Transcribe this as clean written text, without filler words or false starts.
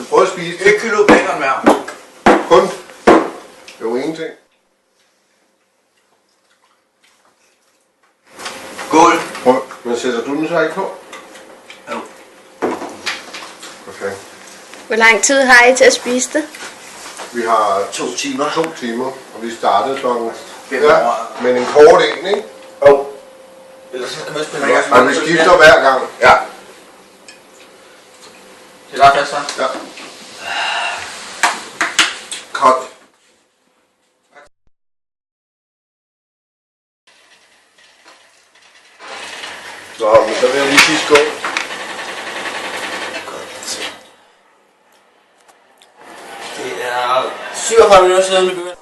Du prøver at spise det. 1 kilo bacon hver. Kun. Det er jo ingenting. Skål. Prøv. Men sætter du den så ikke på? Jo. Okay. Hvor lang tid har I til at spise det? Vi har 2 timer. 2 timer, og vi startede klokken 5 ja, men en kort en, ikke? Jo. Ellers så kan man spille mere. Og vi skifter hver gang. Ja. Det er ret fast, så. Ja. Cut. Så, men så vil jeg lige sige skål. Det er 47 minutter siden vi begyndte.